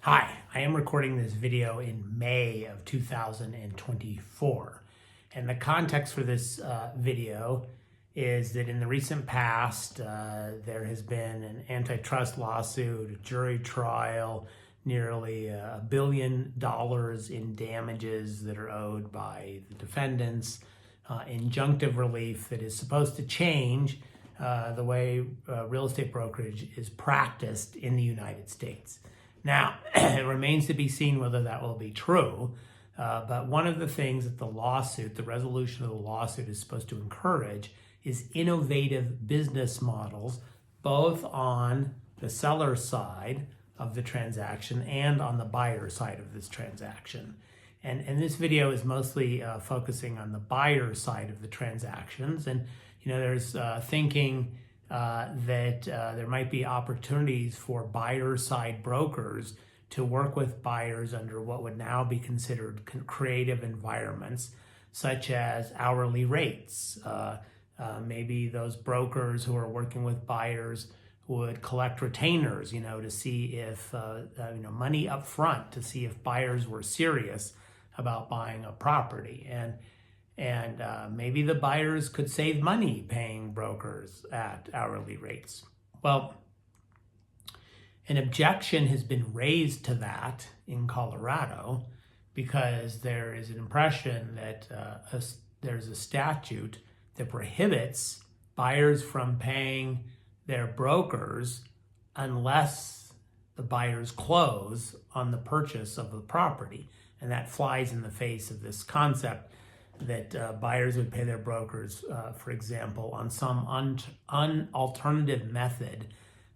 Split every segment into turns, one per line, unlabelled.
Hi, I am recording this video in May of 2024. And the context for this video is that in the recent past, there has been an antitrust lawsuit, a jury trial, nearly $1 billion in damages that are owed by the defendants, injunctive relief that is supposed to change the way real estate brokerage is practiced in the United States. Now, it remains to be seen whether that will be true, but one of the things that the resolution of the lawsuit is supposed to encourage is innovative business models, both on the seller side of the transaction and on the buyer side of this transaction. And this video is mostly focusing on the buyer side of the transactions. And, there's thinking that there might be opportunities for buyer side brokers to work with buyers under what would now be considered creative environments, such as hourly rates. Maybe those brokers who are working with buyers would collect retainers, to see if, money up front to see if buyers were serious about buying a property. And maybe the buyers could save money paying brokers at hourly rates. Well, an objection has been raised to that in Colorado because there is an impression that there's a statute that prohibits buyers from paying their brokers unless the buyers close on the purchase of the property. And that flies in the face of this concept that buyers would pay their brokers, for example, on some alternative method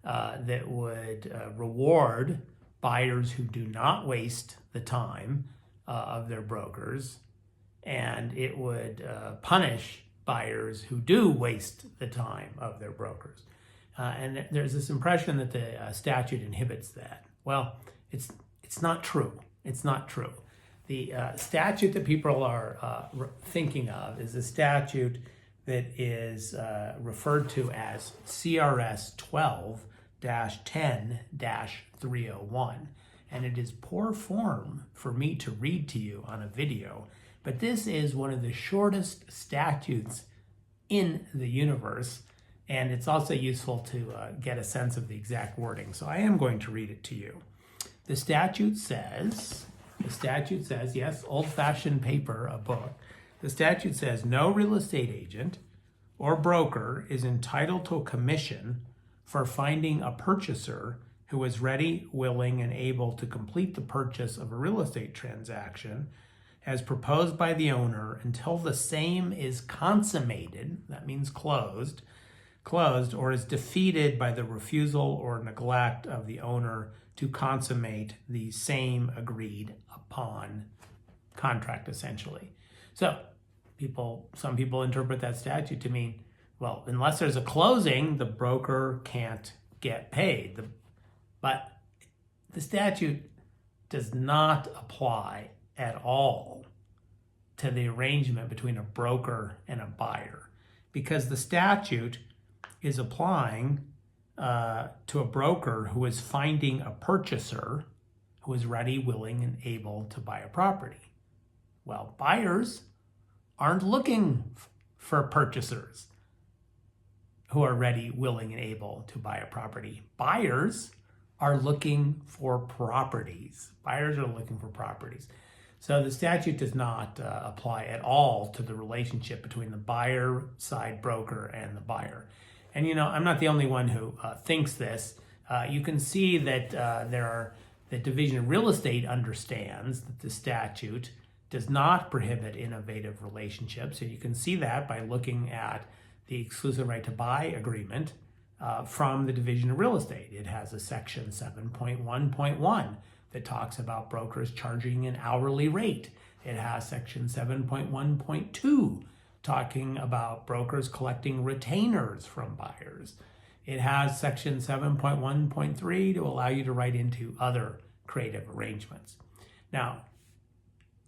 that would reward buyers who do not waste the time of their brokers, and it would punish buyers who do waste the time of their brokers. And there's this impression that the statute inhibits that. Well, it's not true. It's not true. The statute that people are thinking of is a statute that is referred to as CRS 12-10-301. And it is poor form for me to read to you on a video, but this is one of the shortest statutes in the universe, and it's also useful to get a sense of the exact wording. So I am going to read it to you. The statute says, yes, old-fashioned paper, a book. The statute says no real estate agent or broker is entitled to a commission for finding a purchaser who is ready, willing, and able to complete the purchase of a real estate transaction as proposed by the owner until the same is consummated, that means closed, or is defeated by the refusal or neglect of the owner to consummate the same agreed upon contract, essentially. So some people interpret that statute to mean, well, unless there's a closing, the broker can't get paid. But the statute does not apply at all to the arrangement between a broker and a buyer, because the statute is applying to a broker who is finding a purchaser who is ready, willing, and able to buy a property. Well, buyers aren't looking for purchasers who are ready, willing, and able to buy a property. Buyers are looking for properties. So the statute does not apply at all to the relationship between the buyer side broker and the buyer. And I'm not the only one who thinks this. You can see that the Division of Real Estate understands that the statute does not prohibit innovative relationships. And you can see that by looking at the exclusive right to buy agreement from the Division of Real Estate. It has a section 7.1.1 that talks about brokers charging an hourly rate. It has section 7.1.2 talking about brokers collecting retainers from buyers. It has section 7.1.3 to allow you to write into other creative arrangements. Now,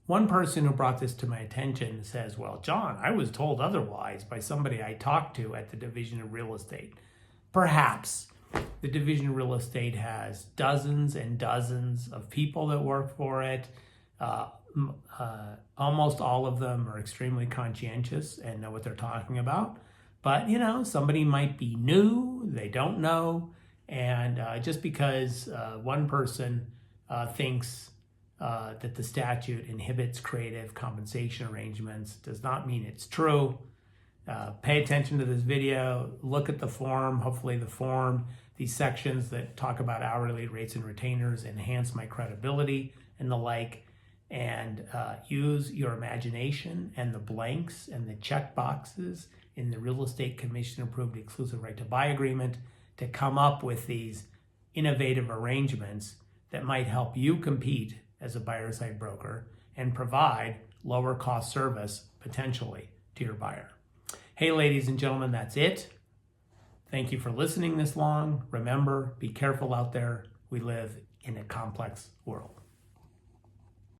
one person who brought this to my attention says, well, John, I was told otherwise by somebody I talked to at the Division of Real Estate. Perhaps. The Division of Real Estate has dozens and dozens of people that work for it. Almost all of them are extremely conscientious and know what they're talking about. But, somebody might be new, they don't know. And just because one person thinks that the statute inhibits creative compensation arrangements does not mean it's true. Pay attention to this video, look at the form. Hopefully the form, these sections that talk about hourly rates and retainers enhance my credibility and the like, and use your imagination and the blanks and the check boxes in the Real Estate Commission approved exclusive right to buy agreement to come up with these innovative arrangements that might help you compete as a buyer side broker and provide lower cost service potentially to your buyer. Hey, ladies and gentlemen, that's it. Thank you for listening this long. Remember, be careful out there. We live in a complex world.